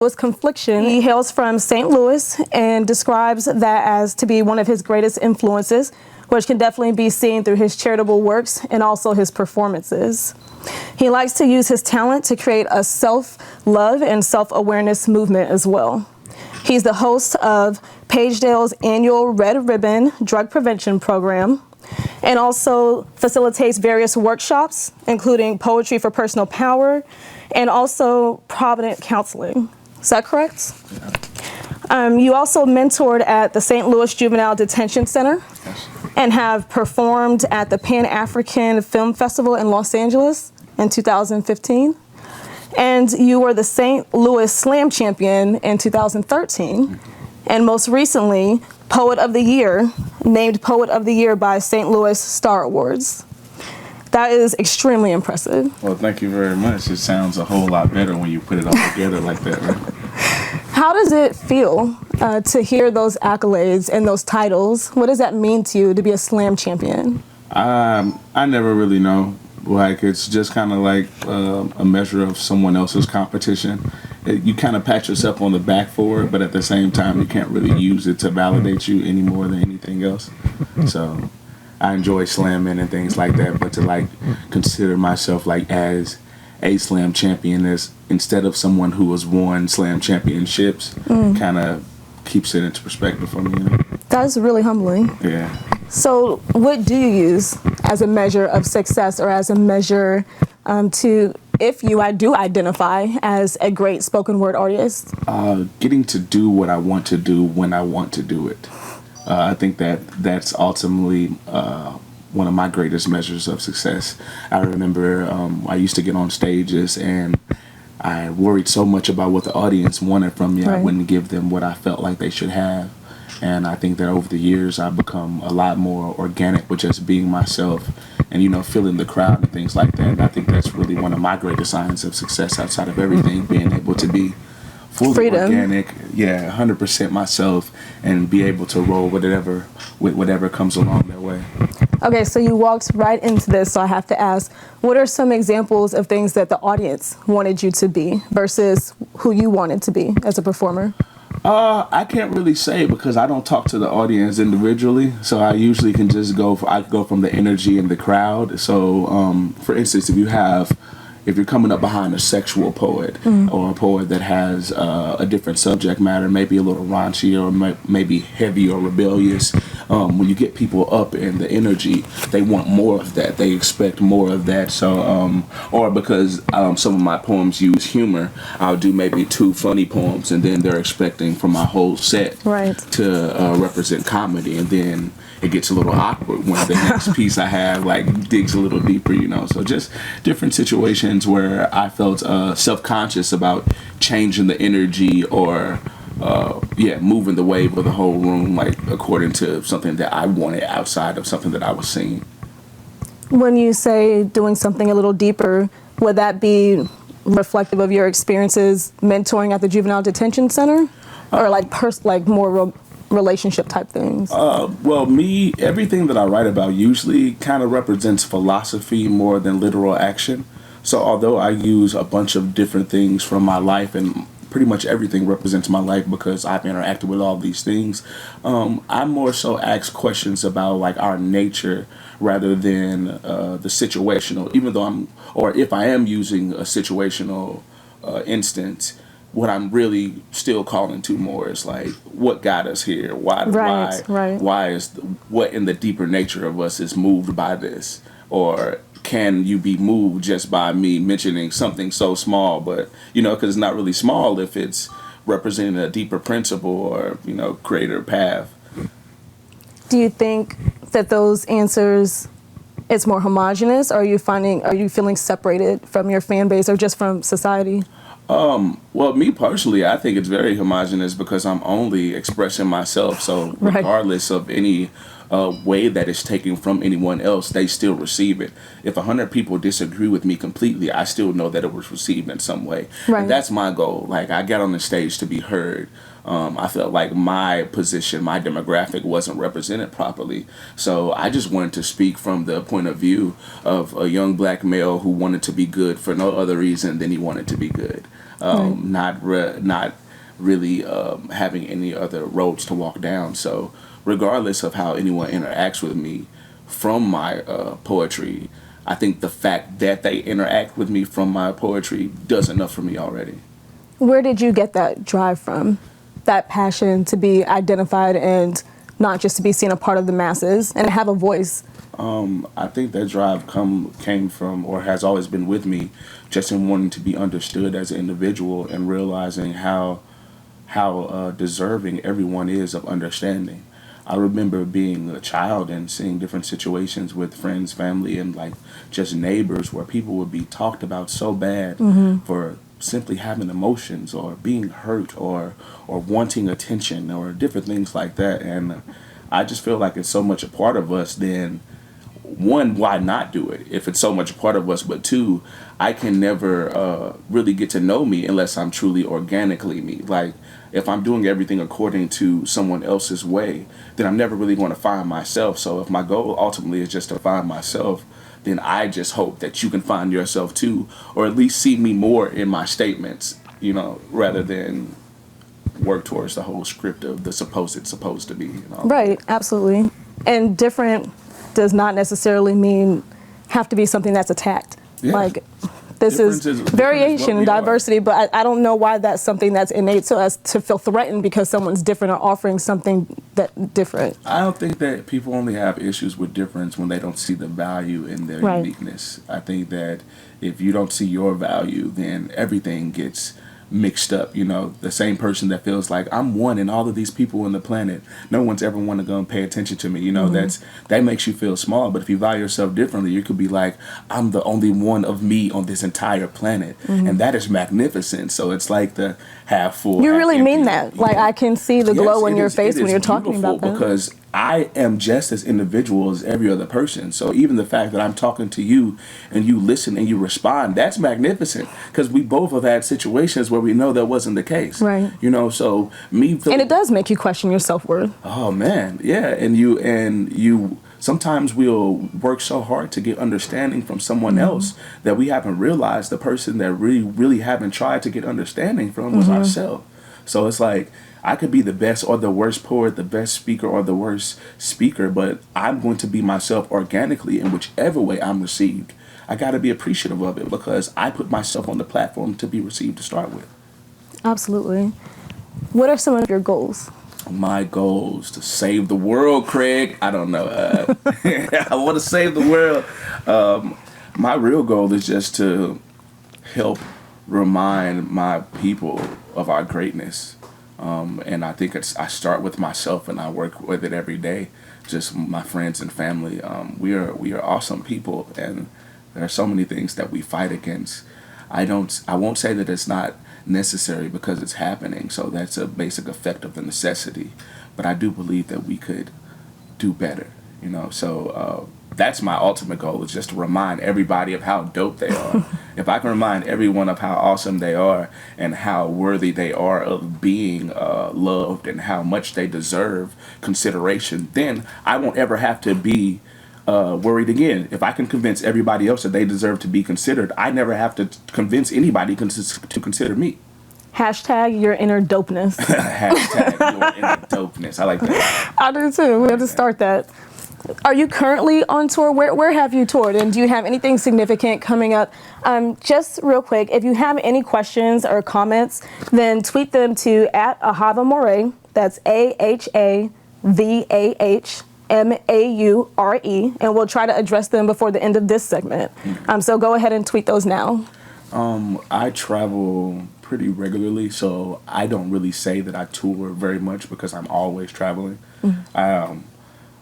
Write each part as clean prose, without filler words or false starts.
Louis Conphliction. He hails from St. Louis and describes that as to be one of his greatest influences, which can definitely be seen through his charitable works and also his performances. He likes to use his talent to create a self-love and self-awareness movement as well. He's the host of Pagedale's annual Red Ribbon Drug Prevention Program and also facilitates various workshops, including Poetry for Personal Power and also Provident Counseling. Is that correct? Yeah. You also mentored at the St. Louis Juvenile Detention Center. Yes. And have performed at the Pan-African Film Festival in Los Angeles in 2015. And you were the St. Louis Slam Champion in 2013. And most recently, Poet of the Year, named Poet of the Year by St. Louis Star Awards. That is extremely impressive. Well, thank you very much. It sounds a whole lot better when you put it all together like that, right? How does it feel to hear those accolades and those titles? What does that mean to you to be a slam champion? I never really know. Like, it's just kind of like a measure of someone else's competition. You kind of pat yourself on the back for it, but at the same time, you can't really use it to validate you any more than anything else. So I enjoy slamming and things like that, but to like consider myself like as a slam champion is instead of someone who has won slam championships, kind of keeps it into perspective for me. You know? That's really humbling. Yeah. So what do you use as a measure of success or as a measure to, if I do identify as a great spoken word artist? Getting to do what I want to do when I want to do it. I think that's ultimately one of my greatest measures of success. I remember I used to get on stages and I worried so much about what the audience wanted from me. Right. I wouldn't give them what I felt like they should have. And I think that over the years I've become a lot more organic with just being myself and, feeling the crowd and things like that. And I think that's really one of my greatest signs of success outside of everything, being able to be fully freedom. Organic, 100% myself, and be able to roll with whatever comes along that way. Okay, so you walked right into this, so I have to ask, what are some examples of things that the audience wanted you to be versus who you wanted to be as a performer? I can't really say because I don't talk to the audience individually, so I usually can just go from the energy in the crowd. So, for instance, if you're coming up behind a sexual poet or a poet that has a different subject matter, maybe a little raunchy or maybe heavy or rebellious, when you get people up in the energy, they want more of that. They expect more of that. So, or because some of my poems use humor, I'll do maybe 2 funny poems, and then they're expecting from my whole set to represent comedy, and then it gets a little awkward when the next piece I have digs a little deeper, So just different situations where I felt self-conscious about changing the energy or moving the wave of the whole room, according to something that I wanted outside of something that I was seeing. When you say doing something a little deeper, would that be reflective of your experiences mentoring at the Juvenile Detention Center, or more relationship type things? Well, everything that I write about usually kind of represents philosophy more than literal action. So although I use a bunch of different things from my life, and pretty much everything represents my life because I've interacted with all these things, I more so ask questions about our nature rather than the situational, even though if I am using a situational instance, what I'm really still calling to more is what got us here? Why is what in the deeper nature of us is moved by this? Or can you be moved just by me mentioning something so small, but because it's not really small if it's representing a deeper principle or greater path. Do you think that those answers, it's more homogenous, or are you feeling separated from your fan base or just from society? Well, me personally, I think it's very homogenous because I'm only expressing myself. So regardless of any way that it's taken from anyone else, they still receive it. If 100 people disagree with me completely, I still know that it was received in some way. Right. And that's my goal. I got on the stage to be heard. I felt like my position, my demographic wasn't represented properly. So I just wanted to speak from the point of view of a young black male who wanted to be good for no other reason than he wanted to be good. not really having any other roads to walk down. So regardless of how anyone interacts with me from my poetry, I think the fact that they interact with me from my poetry does enough for me already. Where did you get that drive from? That passion to be identified and not just to be seen a part of the masses and have a voice? I think that drive came from, or has always been with me, just in wanting to be understood as an individual and realizing how deserving everyone is of understanding. I remember being a child and seeing different situations with friends, family, and like just neighbors where people would be talked about so bad for simply having emotions or being hurt or wanting attention or different things like that. And I just feel like it's so much a part of us, then one, why not do it if it's so much a part of us? But two, I can never really get to know me unless I'm truly organically me. Like, if I'm doing everything according to someone else's way, then I'm never really going to find myself. So if my goal ultimately is just to find myself, then I just hope that you can find yourself too, or at least see me more in my statements, you know, rather than work towards the whole script of the supposed to be. You know? Right, absolutely. And different does not necessarily mean have to be something that's attacked. Yeah. Like, this is variation and diversity, but I don't know why that's something that's innate to us to feel threatened because someone's different or offering something that different. I don't think that people only have issues with difference when they don't see the value in their uniqueness. I think that if you don't see your value, then everything gets mixed up. You know, the same person that feels like I'm one in all of these people on the planet, no one's ever want to go and pay attention to me, you know, that makes you feel small. But if you value yourself differently, you could be like, I'm the only one of me on this entire planet, and that is magnificent. So it's like the half full, you half really empty. mean that. Like, I can see the glow in your face when you're talking about that. Because I am just as individual as every other person. So even the fact that I'm talking to you and you listen and you respond, that's magnificent. Because we both have had situations where we know that wasn't the case. Right. You know, so and it does make you question your self-worth. Oh man, yeah. And you sometimes we'll work so hard to get understanding from someone else that we haven't realized the person that really haven't tried to get understanding from was ourselves. So it's like, I could be the best or the worst poet, the best speaker or the worst speaker, but I'm going to be myself organically in whichever way I'm received. I got to be appreciative of it because I put myself on the platform to be received to start with. Absolutely. What are some of your goals? My goals to save the world, Craig. I don't know. I want to save the world. My real goal is just to help remind my people of our greatness. And I think I start with myself and I work with it every day. Just my friends and family. We are awesome people, and there are so many things that we fight against. I won't say that it's not necessary because it's happening. So that's a basic effect of the necessity. But I do believe that we could do better. You know, so that's my ultimate goal, is just to remind everybody of how dope they are. If I can remind everyone of how awesome they are and how worthy they are of being loved and how much they deserve consideration, then I won't ever have to be worried again. If I can convince everybody else that they deserve to be considered, I never have to convince anybody to consider me. Hashtag your inner dopeness. Hashtag your inner dopeness. I like that. I do too. We have to start that. Are you currently on tour? Where have you toured? And do you have anything significant coming up? Just real quick, if you have any questions or comments, then tweet them to @Ahavah Mauré. That's AHAVAHMAURE. And we'll try to address them before the end of this segment. So go ahead and tweet those now. I travel pretty regularly, so I don't really say that I tour very much because I'm always traveling.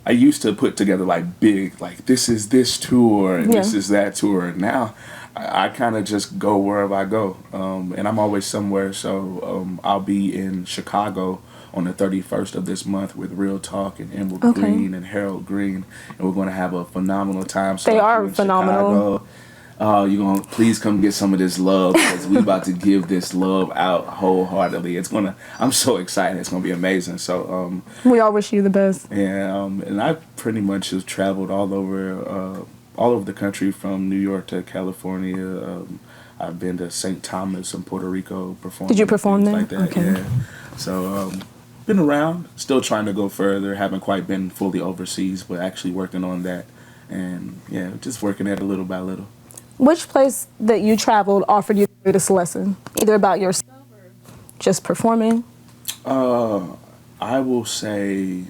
I used to put together like big, like this is this tour and this is that tour. Now I kind of just go wherever I go, and I'm always somewhere. So I'll be in Chicago on the 31st of this month with Real Talk and Emerald Green and Harold Green, and we're going to have a phenomenal time. So they are phenomenal. You're going to please come get some of this love because we about to give this love out wholeheartedly. I'm so excited. It's going to be amazing. So we all wish you the best. Yeah, and I pretty much have traveled all over the country from New York to California. I've been to St. Thomas in Puerto Rico performing. Did you perform there? Like that, Okay. yeah. So, been around, still trying to go further. Haven't quite been fully overseas, but actually working on that. And yeah, just working at it little by little. Which place that you traveled offered you the greatest lesson, either about yourself or just performing? I will say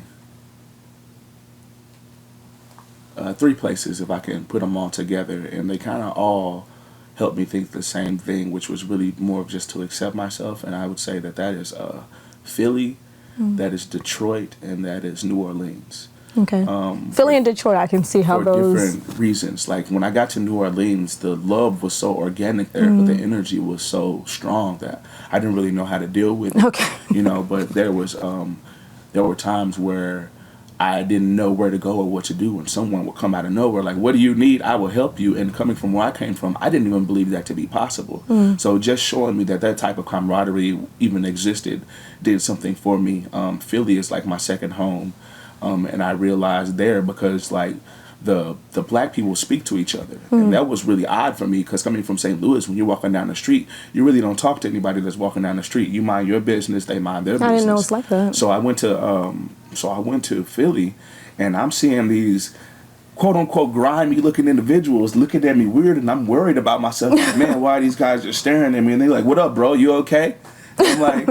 3 places if I can put them all together, and they kind of all helped me think the same thing, which was really more of just to accept myself. And I would say that is Philly, that is Detroit, and that is New Orleans. Okay. Philly and Detroit, I can see how for those... different reasons. Like when I got to New Orleans, the love was so organic there, but the energy was so strong that I didn't really know how to deal with it. Okay. You know, but there were times where I didn't know where to go or what to do, and someone would come out of nowhere like, "What do you need? I will help you." And coming from where I came from, I didn't even believe that to be possible. So just showing me that type of camaraderie even existed did something for me. Philly is like my second home. And I realized there, because like the black people speak to each other, and that was really odd for me, because coming from St. Louis, when you're walking down the street, you really don't talk to anybody that's walking down the street. You mind your business, they mind their business. I didn't know it's like that. So I went to Philly, and I'm seeing these quote unquote grimy looking individuals looking at me weird, and I'm worried about myself. Like, man, why are these guys just staring at me? And they're like, "What up, bro? You okay?" I'm like,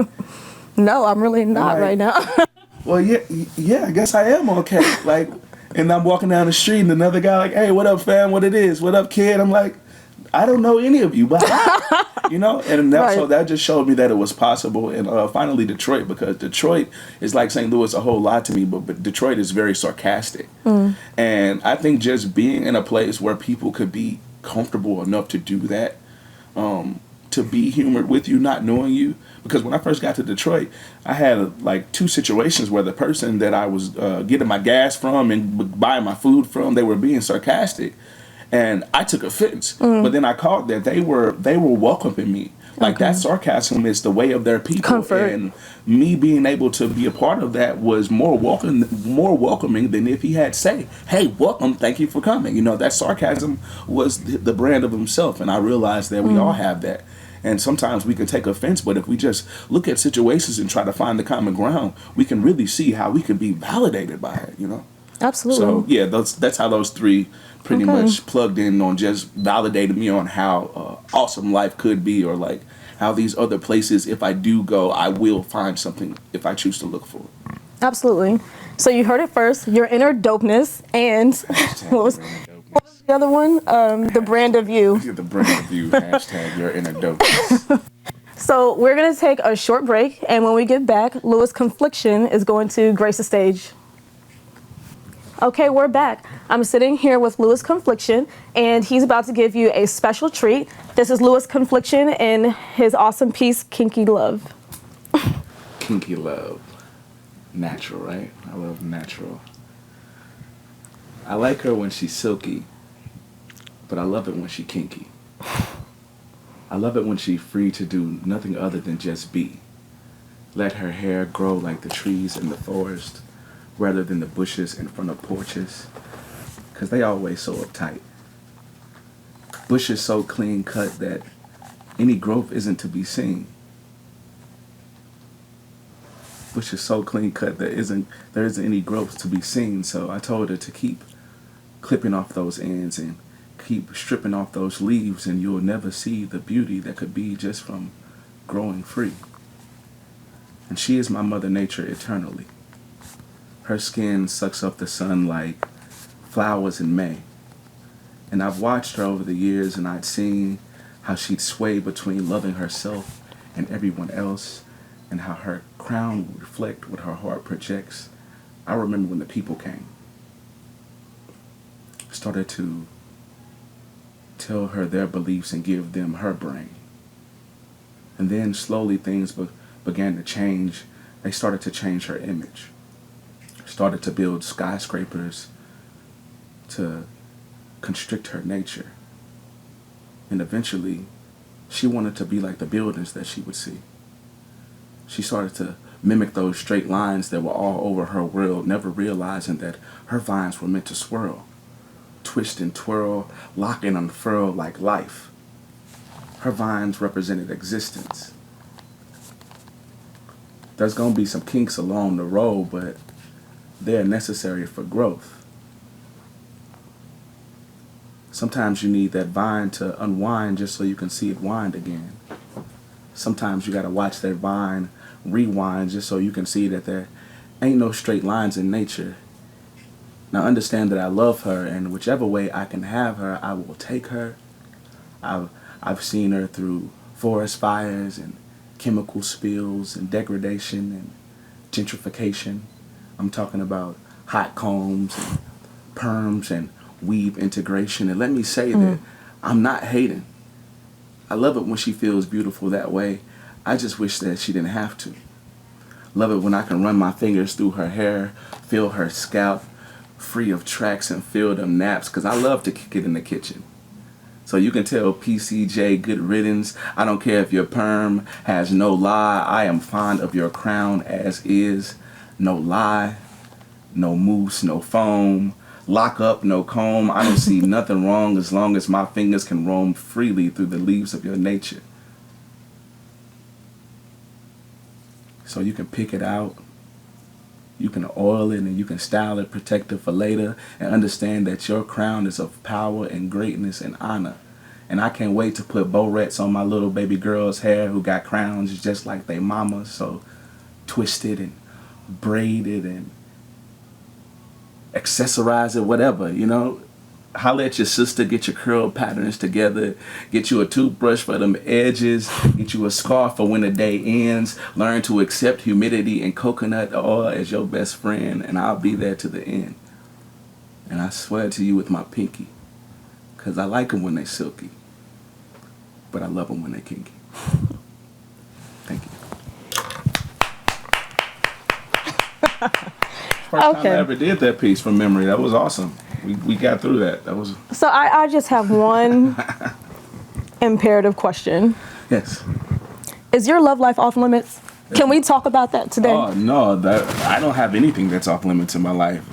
no, I'm really not right now. well, yeah, I guess I am okay. Like, and I'm walking down the street, and another guy like, "Hey, what up, fam? What it is? What up, kid?" I'm like, I don't know any of you, but you know, and that, so that just showed me that it was possible. And finally, Detroit, because Detroit is like St. Louis a whole lot to me, but Detroit is very sarcastic, and I think just being in a place where people could be comfortable enough to do that, to be humored with you, not knowing you. Because when I first got to Detroit, I had like 2 situations where the person that I was getting my gas from and buying my food from, they were being sarcastic, and I took offense. But then I caught that they were welcoming me. Like that sarcasm is the way of their people, comfort. And me being able to be a part of that was more welcoming than if he had say, "Hey, welcome, thank you for coming." You know, that sarcasm was the brand of himself, and I realized that we all have that. And sometimes we can take offense, but if we just look at situations and try to find the common ground, we can really see how we can be validated by it, you know? Absolutely. So, yeah, that's how those 3 pretty much plugged in on just validated me on how awesome life could be, or like how these other places, if I do go, I will find something if I choose to look for it. Absolutely. So you heard it first, your inner dopeness, and what was the other one? The brand of you. The brand of you, hashtag your inner dopeness. So we're going to take a short break, and when we get back, Louis Conphliction is going to grace the stage. Okay, we're back. I'm sitting here with Louis Conphliction, and he's about to give you a special treat. This is Louis Conphliction and his awesome piece, Kinky Love. Kinky love. Natural, right? I love natural. I like her when she's silky, but I love it when she's kinky. I love it when she's free to do nothing other than just be. Let her hair grow like the trees in the forest, rather than the bushes in front of porches, 'cause they always so uptight. Bushes so clean cut that any growth isn't to be seen. Bushes so clean cut there isn't any growth to be seen. So I told her to keep clipping off those ends and keep stripping off those leaves, and you'll never see the beauty that could be just from growing free. And she is my mother nature eternally. Her skin sucks up the sun like flowers in May. And I've watched her over the years, and I'd seen how she'd sway between loving herself and everyone else, and how her crown would reflect what her heart projects. I remember when the people came. Started to tell her their beliefs and give them her brain. And then slowly things began to change. They started to change her image. Started to build skyscrapers to constrict her nature. And eventually, she wanted to be like the buildings that she would see. She started to mimic those straight lines that were all over her world, never realizing that her vines were meant to swirl, twist and twirl, lock and unfurl like life. her vines represented existence. There's going to be some kinks along the road, but they're necessary for growth. Sometimes you need that vine to unwind just so you can see it wind again. Sometimes you got to watch that vine rewind just so you can see that there ain't no straight lines in nature. Now understand that I love her, and whichever way I can have her, I will take her. I've seen her through forest fires and chemical spills and degradation and gentrification. I'm talking about hot combs and perms and weave integration. And let me say that I'm not hating. I love it when she feels beautiful that way. I just wish that she didn't have to. Love it when I can run my fingers through her hair, feel her scalp, free of tracks and feel them naps, because I love to kick it in the kitchen. So you can tell PCJ good riddance. I don't care if your perm has no lie. I am fond of your crown as is. No lie, no mousse, no foam. Lock up, no comb. I don't see nothing wrong as long as my fingers can roam freely through the leaves of your nature. So you can pick it out. You can oil it and you can style it, protect it for later, and understand that your crown is of power and greatness and honor. And I can't wait to put barrettes on my little baby girl's hair who got crowns just like they mama, so twisted and braided and accessorize it, whatever, you know. Holla at your sister, get your curl patterns together, get you a toothbrush for them edges, get you a scarf for when the day ends, learn to accept humidity and coconut oil as your best friend, and I'll be there to the end. And I swear to you with my pinky, because I like them when they silky, but I love them when they kinky. Thank you. First time I ever did that piece from memory. That was awesome. We got through that. That was. So I just have one imperative question. Yes. Is your love life off limits? Can we talk about that today? Oh no, I don't have anything that's off limits in my life.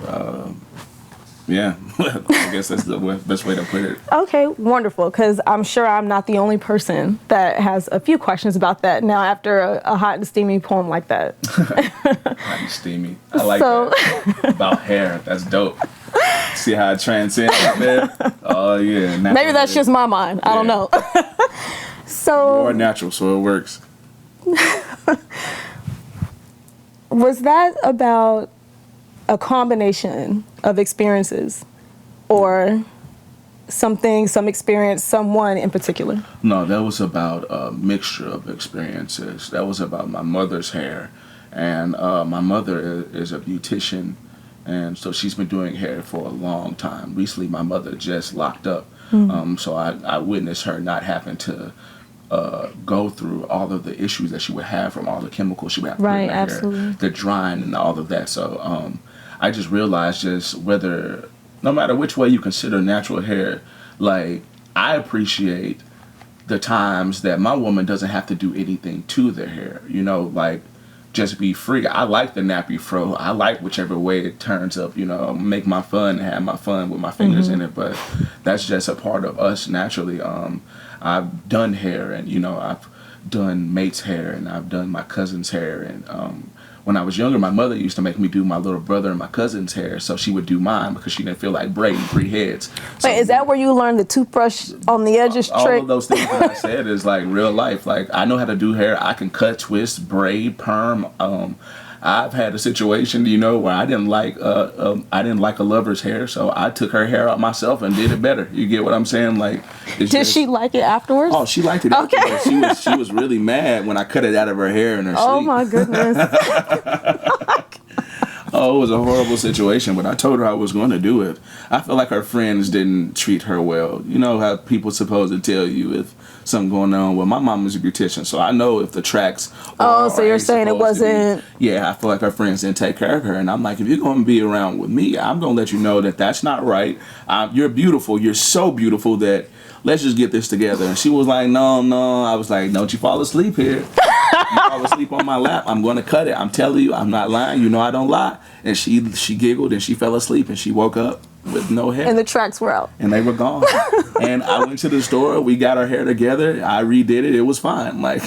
Yeah, I guess that's the best way to put it. Okay, wonderful, because I'm sure I'm not the only person that has a few questions about that now after a hot and steamy poem like that. Hot and steamy. I like that. About hair. That's dope. See how it transcends out there? Oh, yeah. Maybe that's just my mind. I don't know. So more natural, so it works. Was that about a combination of experiences or some experience, someone in particular? No, that was about a mixture of experiences. That was about my mother's hair. And my mother is a beautician, and so she's been doing hair for a long time. Recently, my mother just locked up. So I witnessed her not having to go through all of the issues that she would have from all the chemicals she would have to put in her hair, the drying and all of that. So I just realized no matter which way you consider natural hair, like I appreciate the times that my woman doesn't have to do anything to their hair, you know, like just be free. I like the nappy fro. I like whichever way it turns up, you know, make my fun, have my fun with my fingers in it, but that's just a part of us naturally. I've done hair, and, you know, I've done mate's hair, and I've done my cousin's hair, and when I was younger, my mother used to make me do my little brother and my cousin's hair, so she would do mine because she didn't feel like braiding 3 heads. So, wait, is that where you learned the toothbrush on the edges trick? All of those things that I said is like real life. Like I know how to do hair. I can cut, twist, braid, perm. I've had a situation, you know, where I didn't like a lover's hair, so I took her hair out myself and did it better. You get what I'm saying? Like, did she like it afterwards? Oh, she liked it. Okay. Afterwards. She was really mad when I cut it out of her hair in her sleep. Oh my goodness. Oh, it was a horrible situation, but I told her I was going to do it. I feel like her friends didn't treat her well. You know how people supposed to tell you if something going on. Well, my mom is a beautician, so I know if the tracks. Oh, so you're saying it wasn't. Yeah, I feel like her friends didn't take care of her, and I'm like, if you're going to be around with me, I'm going to let you know that that's not right. You're beautiful. You're so beautiful that let's just get this together. And she was like, no. I was like, don't you fall asleep here. You fall asleep on my lap, I'm going to cut it. I'm telling you, I'm not lying. You know I don't lie. And she giggled and she fell asleep and she woke up with no hair. And the tracks were out. And they were gone. And I went to the store. We got our hair together. I redid it. It was fine. Like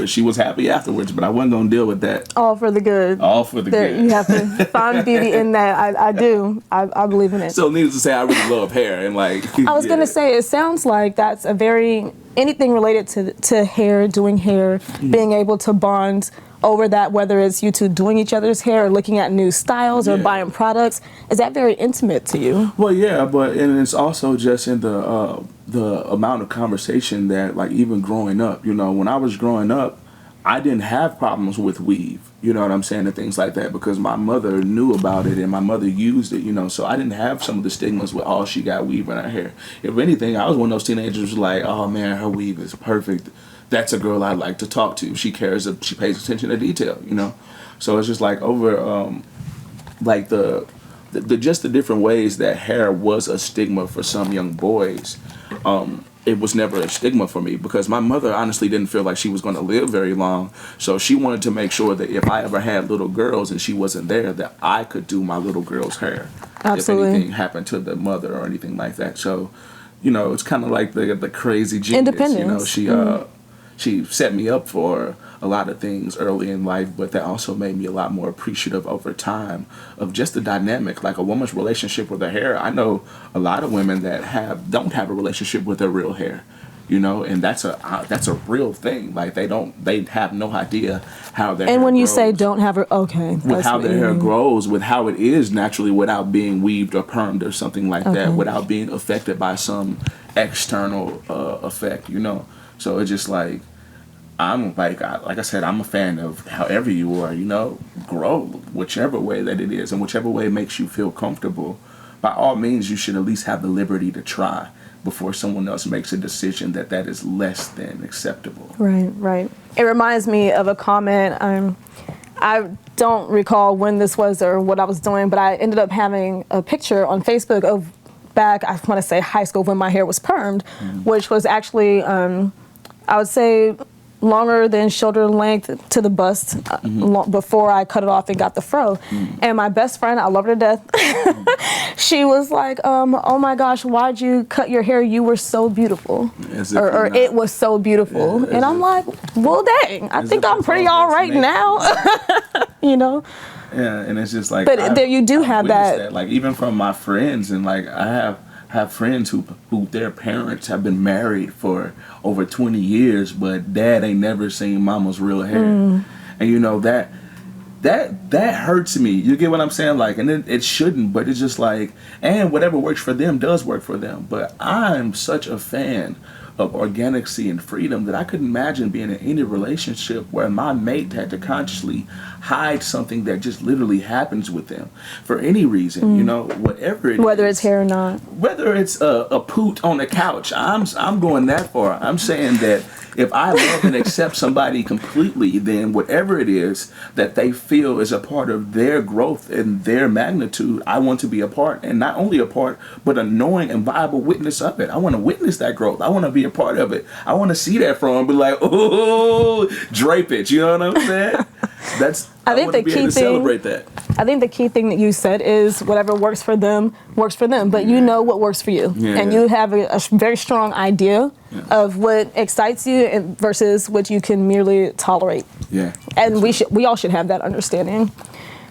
she was happy afterwards. But I wasn't gonna deal with that. All for the good. All for the good. You have to find beauty in that. I do. I believe in it. So needless to say, I really love hair. And like I was gonna say, it sounds like that's a very anything related to hair, doing hair, being able to bond over that, whether it's you two doing each other's hair or looking at new styles or buying products, is that very intimate to you? Well, yeah, and it's also just in the amount of conversation that, like, even growing up, you know, when I was growing up, I didn't have problems with weave, you know what I'm saying, and things like that, because my mother knew about it and my mother used it, you know, so I didn't have some of the stigmas with, oh, she got weave in her hair. If anything, I was one of those teenagers who was like, oh man, her weave is perfect. That's a girl I'd like to talk to. She cares. She pays attention to detail. You know, so it's just like over, like the just the different ways that hair was a stigma for some young boys. It was never a stigma for me because my mother honestly didn't feel like she was going to live very long. So she wanted to make sure that if I ever had little girls and she wasn't there, that I could do my little girl's hair. Absolutely. If anything happened to the mother or anything like that. So, you know, it's kind of like the crazy genius. Independence. You know, she set me up for a lot of things early in life, but that also made me a lot more appreciative over time of just the dynamic, like a woman's relationship with her hair. I know a lot of women that don't have a relationship with their real hair, you know, and that's a real thing. Like they have no idea how their hair And when you grows. say don't have With how their hair grows, with how it is naturally without being weaved or permed or something like that, without being affected by some external effect, you know. So it's just like, I'm like I said, I'm a fan of however you are, you know, grow whichever way that it is and whichever way makes you feel comfortable. By all means, you should at least have the liberty to try before someone else makes a decision that is less than acceptable. Right. It reminds me of a comment. I don't recall when this was or what I was doing, but I ended up having a picture on Facebook of back, I want to say high school, when my hair was permed, which was actually, I would say, longer than shoulder length to the bust before I cut it off and got the fro. And my best friend, I love her to death, she was like, oh my gosh, why'd you cut your hair? You were so beautiful. Or it was so beautiful. Yeah, and I'm like, well, dang, I think I'm pretty all right now. You know? Yeah, and it's just like, but there you do have that. Like even from my friends, and like I have friends who their parents have been married for over 20 years, but dad ain't never seen mama's real hair. And you know that hurts me. You get what I'm saying? Like, and it shouldn't, but it's just like, and whatever works for them does work for them. But I'm such a fan of organicity and freedom that I couldn't imagine being in any relationship where my mate had to consciously hide something that just literally happens with them for any reason, you know, whatever it is. Whether it's hair or not. Whether it's a poot on the couch. I'm going that far. I'm saying that if I love and accept somebody completely, then whatever it is that they feel is a part of their growth and their magnitude, I want to be a part, and not only a part, but a knowing and viable witness of it. I want to witness that growth. I want to be a part of it. I want to see that from and be like, oh, drape it. You know what I'm saying? I think the key thing, celebrate that. I think the key thing that you said is whatever works for them, but you know what works for you. Yeah. And you have a very strong idea of what excites you versus what you can merely tolerate. Yeah. And we all should have that understanding.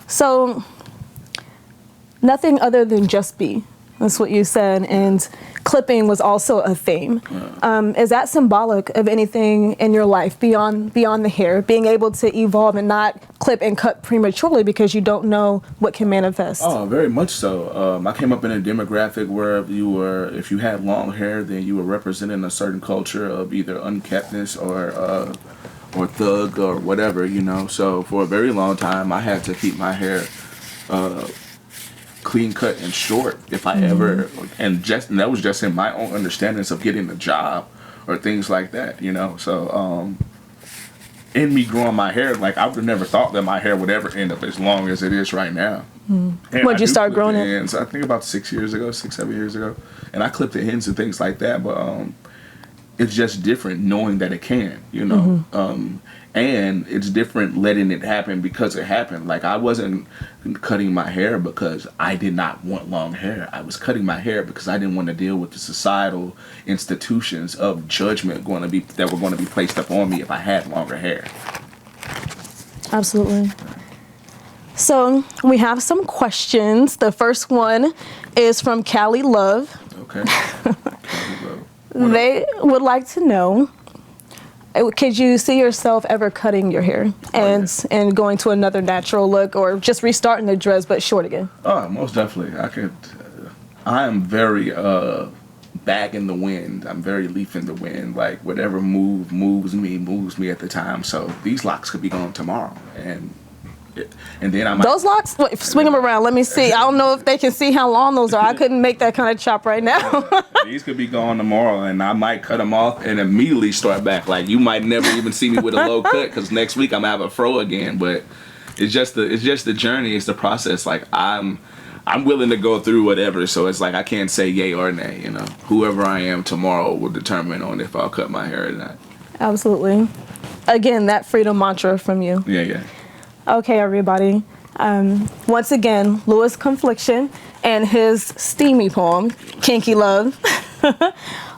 So nothing other than just be. That's what you said. And clipping was also a theme. Is that symbolic of anything in your life beyond the hair? Being able to evolve and not clip and cut prematurely because you don't know what can manifest? Oh, very much so. I came up in a demographic where if you had long hair, then you were representing a certain culture of either unkeptness or thug or whatever, you know. So for a very long time, I had to keep my hair clean cut and short if I ever, and that was just in my own understandings of getting a job or things like that, you know. So in me growing my hair, like I would have never thought that my hair would ever end up as long as it is right now. When'd you start growing it? I think about 6, 7 years ago, and I clipped the ends and things like that. But it's just different knowing that it can, you know. And it's different letting it happen because it happened. Like, I wasn't cutting my hair because I did not want long hair. I was cutting my hair because I didn't want to deal with the societal institutions of judgment that were going to be placed upon me if I had longer hair. Absolutely. So we have some questions. The first one is from Callie Love. Okay. Callie Love. They would like to know, could you see yourself ever cutting your hair and going to another natural look, or just restarting the dreads but short again? Oh, most definitely. I could. I am very bag in the wind. I'm very leaf in the wind. Like, whatever moves me at the time. So these locks could be gone tomorrow, and then I might. Those locks, wait, swing them around. Let me see. I don't know if they can see how long those are. I couldn't make that kind of chop right now. These could be gone tomorrow, and I might cut them off and immediately start back. Like, you might never even see me with a low cut because next week I'm gonna have a fro again. But it's just the journey. It's the process. Like, I'm willing to go through whatever. So it's like I can't say yay or nay. You know, whoever I am tomorrow will determine on if I'll cut my hair or not. Absolutely. Again, that freedom mantra from you. Yeah. Okay, everybody. Once again, Louis Conphlication and his steamy poem, Kinky Love.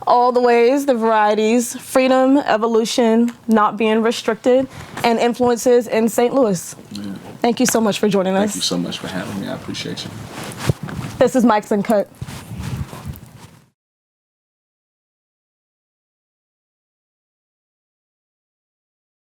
All the ways, the varieties, freedom, evolution, not being restricted, and influences in St. Louis. Yeah. Thank you so much for joining us. Thank you so much for having me. I appreciate you. This is Mike's Uncut.